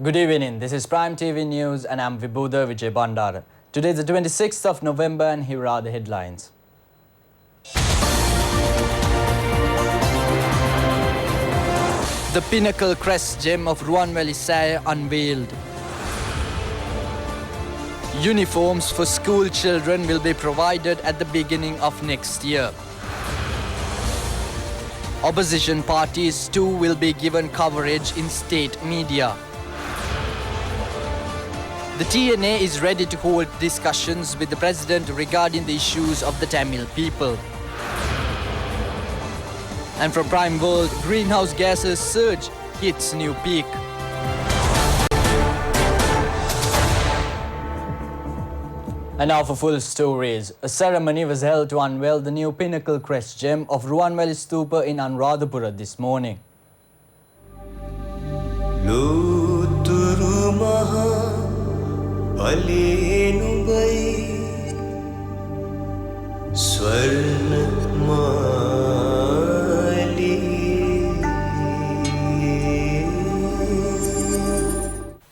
Good evening, this is Prime TV News and I'm Vibhuda Vijay Bandara. Today is the 26th of November and here are the headlines. The pinnacle crest gem of Ruan Valley Saya unveiled. Uniforms for school children will be provided at the beginning of next year. Opposition parties too will be given coverage in state media. The TNA is ready to hold discussions with the President regarding the issues of the Tamil people. And from Prime World, greenhouse gases surge hits new peak. And now for full stories. A ceremony was held to unveil the new pinnacle crest gem of Ruan Valley Stupa in Anuradhapura this morning.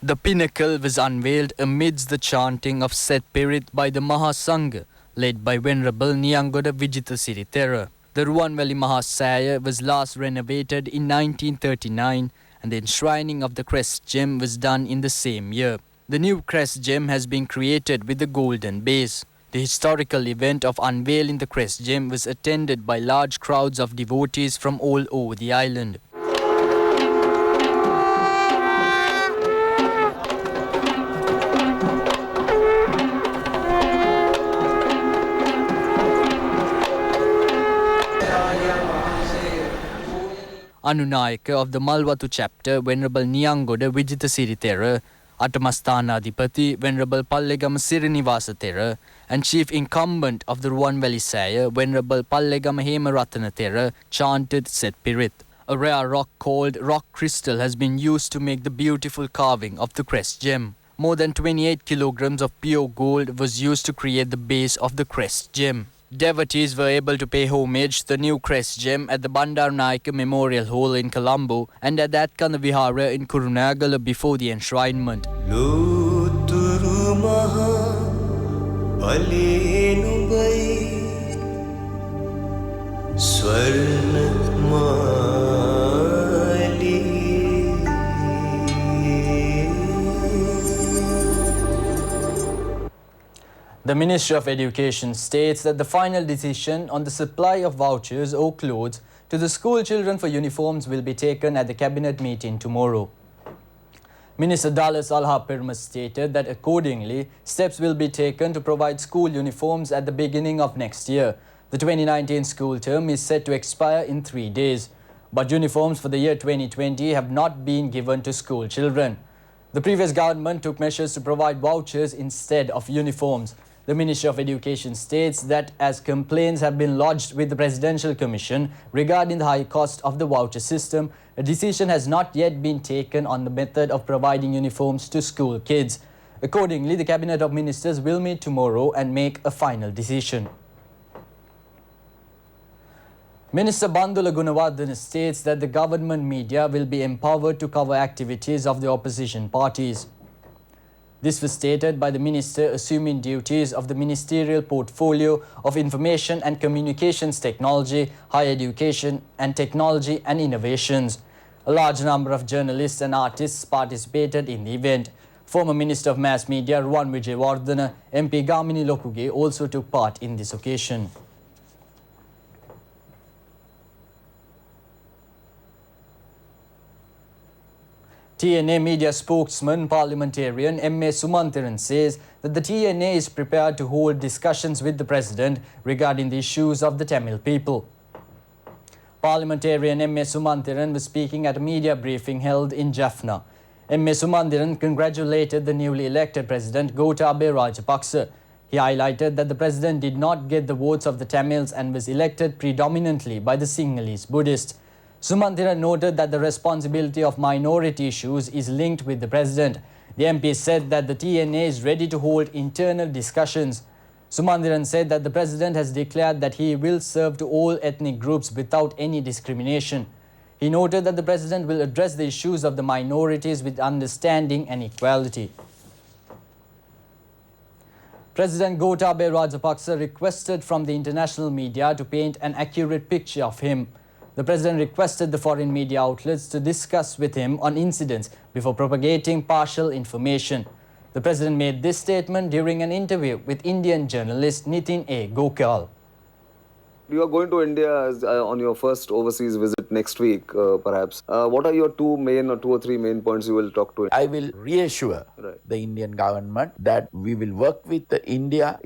The pinnacle was unveiled amidst the chanting of Set Pirit by the Mahasangha, led by Venerable Niyangoda Vijitha Sirithera. The Ruan Valley Mahasaya was last renovated in 1939 and the enshrining of the crest gem was done in the same year. The new crest gem has been created with a golden base. The historical event of unveiling the crest gem was attended by large crowds of devotees from all over the island. Anunayaka of the Malwatu chapter, Venerable Niyangoda Vijitha Sirithera, Atamasthanaadhipati, Venerable Pallegama Sirinivasa Thera, and Chief Incumbent of the Ruan Valley Saya, Venerable Pallegama Hemaratana Thera, chanted Set Pirit. A rare rock called rock crystal has been used to make the beautiful carving of the crest gem. More than 28 kilograms of pure gold was used to create the base of the crest gem. Devotees were able to pay homage to the new crest gem at the Bandaranaike Memorial Hall in Colombo and at the Atkana Vihara in Kurunagala before the enshrinement. The Ministry of Education states that the final decision on the supply of vouchers or clothes to the school children for uniforms will be taken at the cabinet meeting tomorrow. Minister Dallas Alha-Pirma stated that accordingly, steps will be taken to provide school uniforms at the beginning of next year. The 2019 school term is set to expire in 3 days, but uniforms for the year 2020 have not been given to school children. The previous government took measures to provide vouchers instead of uniforms. The Ministry of Education states that as complaints have been lodged with the Presidential Commission regarding the high cost of the voucher system, a decision has not yet been taken on the method of providing uniforms to school kids. Accordingly, the Cabinet of Ministers will meet tomorrow and make a final decision. Minister Bandula Gunawardena states that the government media will be empowered to cover activities of the opposition parties. This was stated by the minister assuming duties of the ministerial portfolio of Information and Communications Technology, Higher Education and Technology and Innovations. A large number of journalists and artists participated in the event. Former Minister of Mass Media Ruan Vijewardena, MP Gamini Lokuge also took part in this occasion. TNA media spokesman, parliamentarian M.A. Sumantiran says that the TNA is prepared to hold discussions with the President regarding the issues of the Tamil people. Parliamentarian M.A. Sumantiran was speaking at a media briefing held in Jaffna. M.A. Sumantiran congratulated the newly elected President Gotabaya Rajapaksa. He highlighted that the President did not get the votes of the Tamils and was elected predominantly by the Sinhalese Buddhists. Sumantiran noted that the responsibility of minority issues is linked with the President. The MP said that the TNA is ready to hold internal discussions. Sumandiran said that the president has declared that he will serve to all ethnic groups without any discrimination. He noted that the president will address the issues of the minorities with understanding and equality. President Gotabaya Rajapaksa requested from the international media to paint an accurate picture of him. The president requested the foreign media outlets to discuss with him on incidents before propagating partial information. The president made this statement during an interview with Indian journalist Nitin A. Gokal. You are going to India on your first overseas visit next week, perhaps. What are your two or three main points you will talk to? I will reassure the Indian government that we will work with India,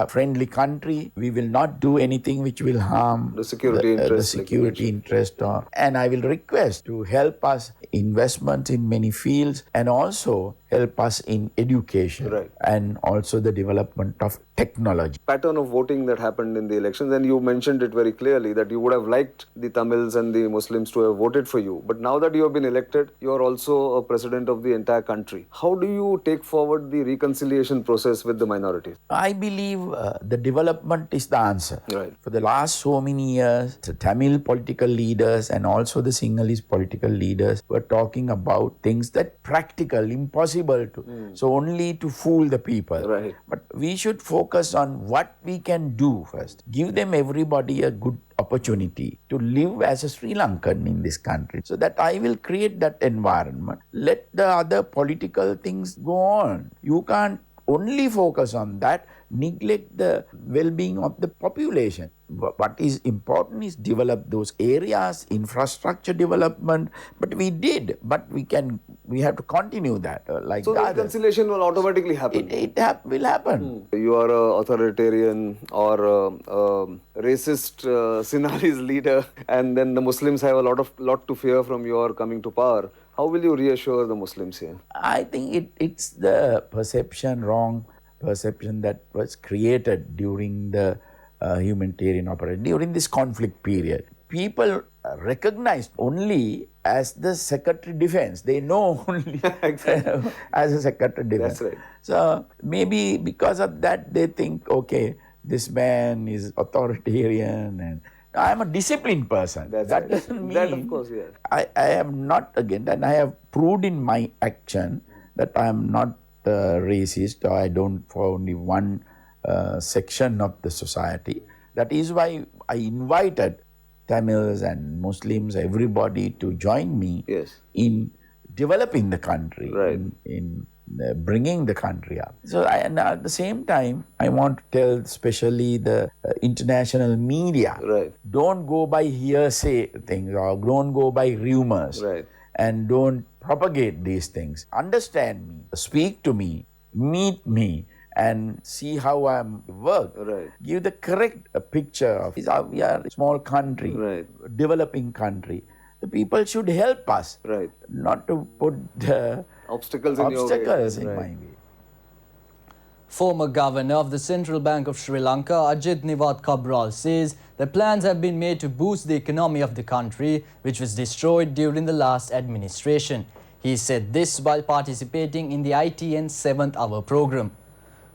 friendly country. We will not do anything which will harm the security interest. And I will request to help us investment in many fields and also help us in education and also the development of technology. Pattern of voting that happened in the elections, and you mentioned it very clearly that you would have liked the Tamils and the Muslims to have voted for you. But now that you have been elected, you are also a president of the entire country. How do you take forward the reconciliation process with the minorities? I believe the development is the answer. For the last so many years, the Tamil political leaders and also the Sinhalese political leaders were talking about things that practical, impossible to. So only to fool the people. But we should focus on what we can do first. Give them everybody a good opportunity to live as a Sri Lankan in this country. So that I will create that environment. Let the other political things go on. You can't only focus on that, neglect the well-being of the population. What is important is develop those areas, infrastructure development. But we did, but we have to continue that. So the reconciliation will automatically happen? It will happen. You are an authoritarian or racist Sinhalese leader, and then the Muslims have a lot to fear from your coming to power. How will you reassure the Muslims here? I think it's the wrong perception that was created during the humanitarian operation, during this conflict period. People recognized only as the Secretary Defense. They know only as a Secretary Defense. That's right. So maybe because of that, they think, okay, this man is authoritarian and I'm a disciplined person. That doesn't mean... That, of course, yes. I am not, again, and I have proved in my action that I am not racist, or I don't for only one section of the society. That is why I invited Tamils and Muslims, everybody to join me in developing the country, in bringing the country up. So and at the same time, I want to tell especially the international media, don't go by hearsay things or don't go by rumors and don't propagate these things. Understand me, speak to me, meet me, and see how I work. Give the correct picture of we are a small country, developing country. The people should help us, not to put the obstacles in my way. Former governor of the Central Bank of Sri Lanka, Ajit Niwat Cabral, says that plans have been made to boost the economy of the country, which was destroyed during the last administration. He said this while participating in the ITN 7th Hour program.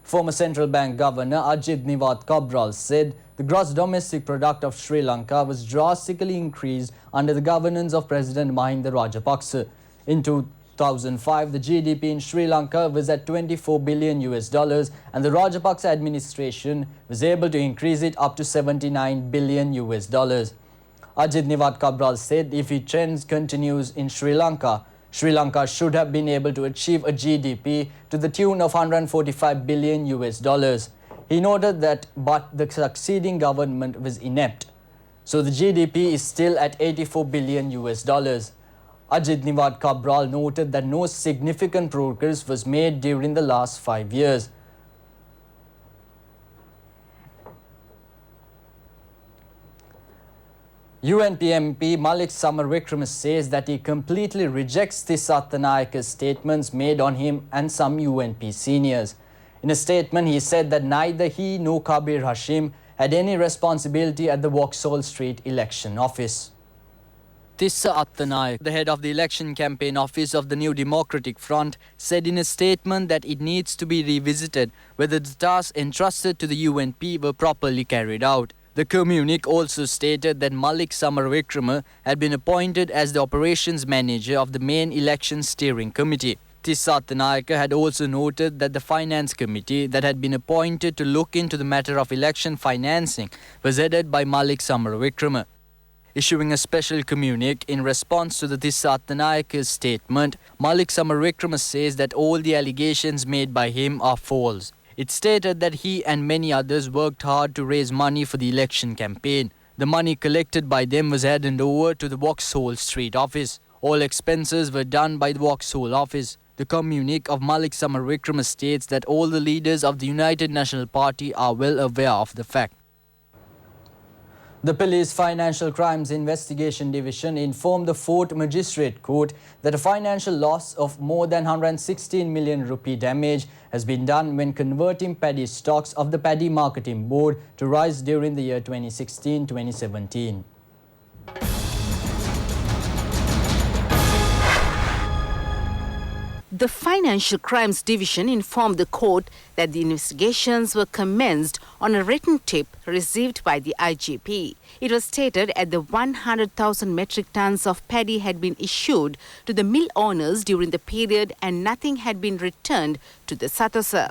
Former Central Bank Governor Ajit Niwat Cabral said the gross domestic product of Sri Lanka was drastically increased under the governance of President Mahinda Rajapaksa. In 2005, the GDP in Sri Lanka was at $24 billion and the Rajapaksa administration was able to increase it up to $79 billion. Ajit Niwat Cabral said if the trend continues in Sri Lanka should have been able to achieve a GDP to the tune of $145 billion. He noted that but the succeeding government was inept. So the GDP is still at $84 billion. Ajit Niwat Cabral noted that no significant progress was made during the last 5 years. UNP MP Malik Samar Wickrama says that he completely rejects Tissa Thanayaka's statements made on him and some UNP seniors. In a statement, he said that neither he nor Kabir Hashim had any responsibility at the Vauxhall Street election office. Tissa Attanayak, the head of the election campaign office of the New Democratic Front, said in a statement that it needs to be revisited whether the tasks entrusted to the UNP were properly carried out. The communique also stated that Malik Samaravikrama had been appointed as the operations manager of the main election steering committee. Tissa Attanayak had also noted that the finance committee that had been appointed to look into the matter of election financing was headed by Malik Samaravikrama. Issuing a special communique in response to the Tissa Attanayak's statement, Malik Samaravikrama says that all the allegations made by him are false. It stated that he and many others worked hard to raise money for the election campaign. The money collected by them was handed over to the Vauxhall Street office. All expenses were done by the Vauxhall office. The communique of Malik Samaravikrama states that all the leaders of the United National Party are well aware of the fact. The Police Financial Crimes Investigation Division informed the 4th Magistrate Court that a financial loss of more than 116 million rupee damage has been done when converting paddy stocks of the Paddy Marketing Board to rice during the year 2016-2017. The Financial Crimes Division informed the court that the investigations were commenced on a written tip received by the IGP. It was stated that the 100,000 metric tons of paddy had been issued to the mill owners during the period and nothing had been returned to the Satosa.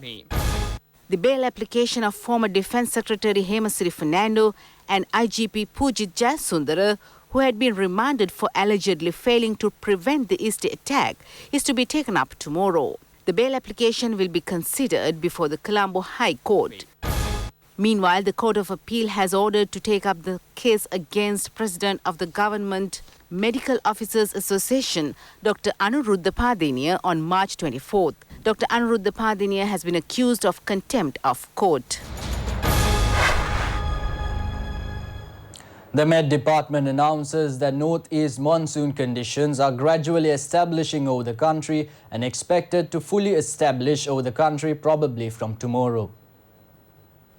The bail application of former Defence Secretary Hemasiri Fernando and IGP Pujit Jayasundara, who had been remanded for allegedly failing to prevent the Easter attack, is to be taken up tomorrow. The bail application will be considered before the Colombo High Court. Meanwhile, the Court of Appeal has ordered to take up the case against President of the Government Medical Officers Association, Dr. Anuruddha Padiniya, on March 24th. Dr. Anuruddha Padiniya has been accused of contempt of court. The Met Department announces that northeast monsoon conditions are gradually establishing over the country and expected to fully establish over the country probably from tomorrow.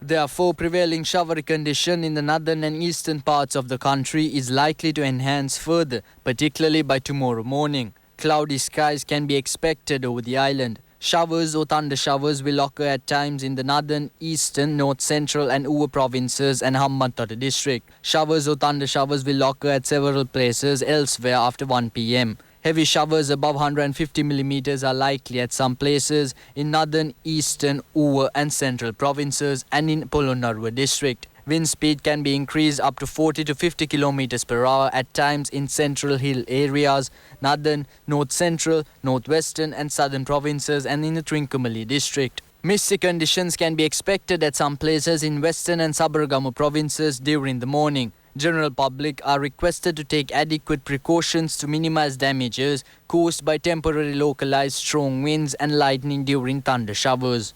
Therefore, prevailing showery condition in the northern and eastern parts of the country is likely to enhance further, particularly by tomorrow morning. Cloudy skies can be expected over the island. Showers or thunder showers will occur at times in the northern, eastern, north central and Uva provinces and Hambantota district. Showers or thunder showers will occur at several places elsewhere after 1 p.m. Heavy showers above 150 millimeters are likely at some places in northern, eastern, Uva and central provinces and in Polonnaruwa district. Wind speed can be increased up to 40 to 50 kilometers per hour at times in central hill areas, northern, north central, northwestern and southern provinces and in the Trincomalee district. Misty conditions can be expected at some places in western and Sabaragamu provinces during the morning. General public are requested to take adequate precautions to minimize damages caused by temporary localized strong winds and lightning during thunder showers.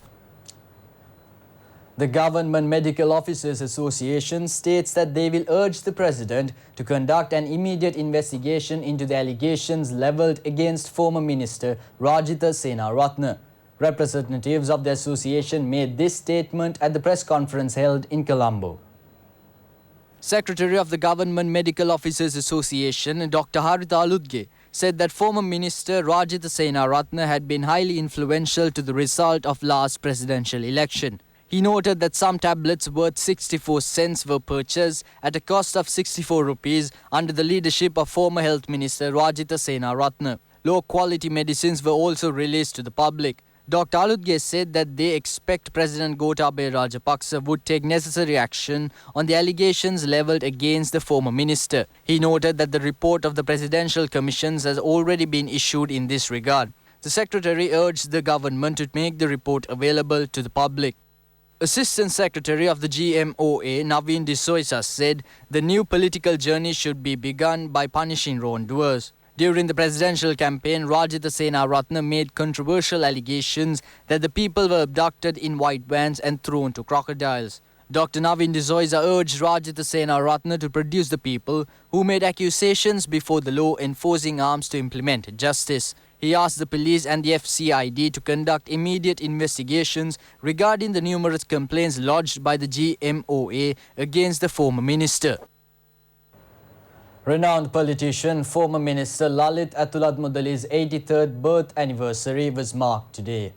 The Government Medical Officers Association states that they will urge the President to conduct an immediate investigation into the allegations levelled against former Minister Rajitha Senaratne. Representatives of the association made this statement at the press conference held in Colombo. Secretary of the Government Medical Officers Association, Dr. Haritha Aludge, said that former Minister Rajitha Senaratne had been highly influential to the result of last presidential election. He noted that some tablets worth 64 cents were purchased at a cost of 64 rupees under the leadership of former Health Minister Rajitha Senaratne. Low-quality medicines were also released to the public. Dr. Aludge said that they expect President Gotabaya Rajapaksa would take necessary action on the allegations levelled against the former minister. He noted that the report of the Presidential Commissions has already been issued in this regard. The Secretary urged the government to make the report available to the public. Assistant Secretary of the GMOA, Naveen D'Souza, said the new political journey should be begun by punishing wrongdoers. During the presidential campaign, Rajitha Senaratne made controversial allegations that the people were abducted in white vans and thrown to crocodiles. Dr. Naveen D'Souza urged Rajitha Senaratne to produce the people who made accusations before the law enforcing arms to implement justice. He asked the police and the FCID to conduct immediate investigations regarding the numerous complaints lodged by the GMOA against the former minister. Renowned politician, former Minister Lalit Attuladmudali's 83rd birth anniversary was marked today.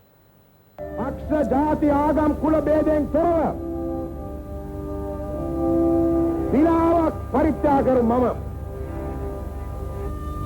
පක්ෂ ජාති ආගම් කුල ભેදයෙන් තොරව සිලාවක් පරිත්‍යාග කරු මම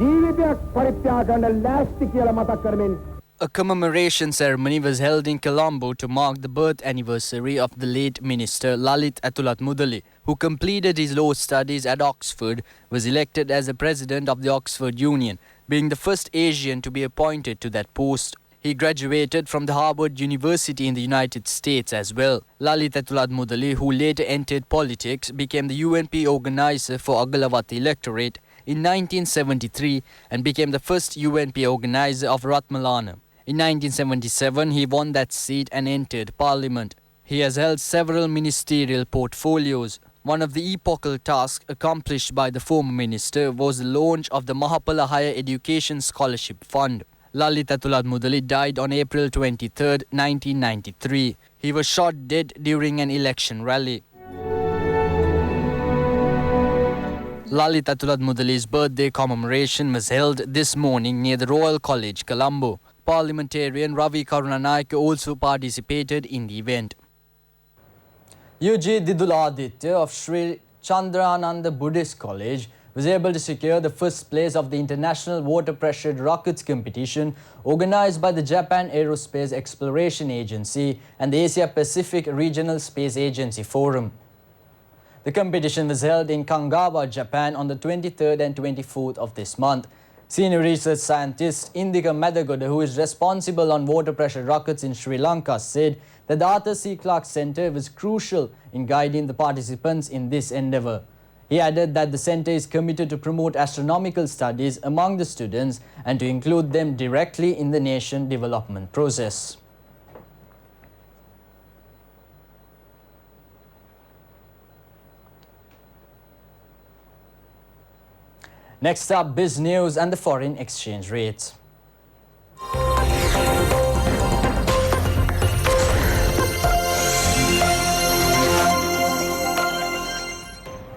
ජීවිතයක් පරිත්‍යාග කරන්න ලෑස්ති කියලා මතක් කරමින් A commemoration ceremony was held in Colombo to mark the birth anniversary of the late minister Lalit Attuladmudali, who completed his law studies at Oxford, was elected as the president of the Oxford Union, being the first Asian to be appointed to that post. He graduated from the Harvard University in the United States as well. Lalit Attuladmudali, who later entered politics, became the UNP organizer for Agalavati electorate in 1973 and became the first UNP organizer of Ratmalana. In 1977, he won that seat and entered parliament. He has held several ministerial portfolios. One of the epochal tasks accomplished by the former minister was the launch of the Mahapala Higher Education Scholarship Fund. Lalit Attuladmudali died on April 23, 1993. He was shot dead during an election rally. Lalit Attuladmudali's birthday commemoration was held this morning near the Royal College, Colombo. Parliamentarian Ravi Karunanayake also participated in the event. UG Diduladitya of Sri Chandrananda Buddhist College was able to secure the first place of the International Water Pressured Rockets competition organized by the Japan Aerospace Exploration Agency and the Asia Pacific Regional Space Agency Forum. The competition was held in Kanagawa, Japan on the 23rd and 24th of this month. Senior research scientist Indika Madagoda, who is responsible on water pressure rockets in Sri Lanka, said that the Arthur C. Clarke Centre was crucial in guiding the participants in this endeavour. He added that the centre is committed to promote astronomical studies among the students and to include them directly in the nation development process. Next up, biz news and the foreign exchange rates.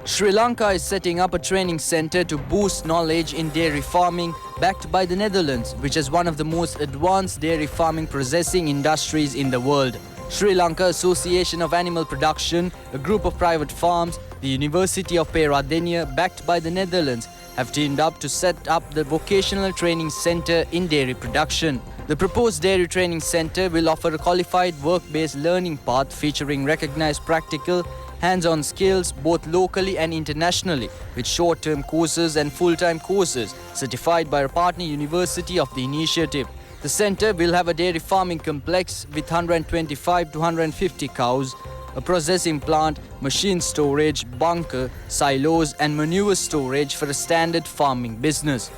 Sri Lanka is setting up a training center to boost knowledge in dairy farming, backed by the Netherlands, which is one of the most advanced dairy farming processing industries in the world. Sri Lanka Association of Animal Production, a group of private farms, the University of Peradeniya, backed by the Netherlands, have teamed up to set up the vocational training center in dairy production. The proposed dairy training center will offer a qualified work-based learning path featuring recognized practical, hands-on skills both locally and internationally, with short-term courses and full-time courses certified by a partner university of the initiative. The center will have a dairy farming complex with 125 to 150 cows, a processing plant, machine storage, bunker, silos and manure storage for a standard farming business.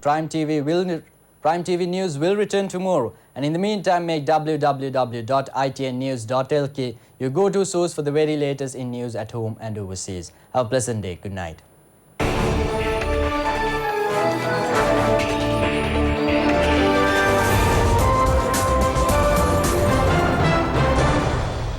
Prime TV News will return tomorrow, and in the meantime make www.itnnews.lk your go-to source for the very latest in news at home and overseas. Have a pleasant day. Good night.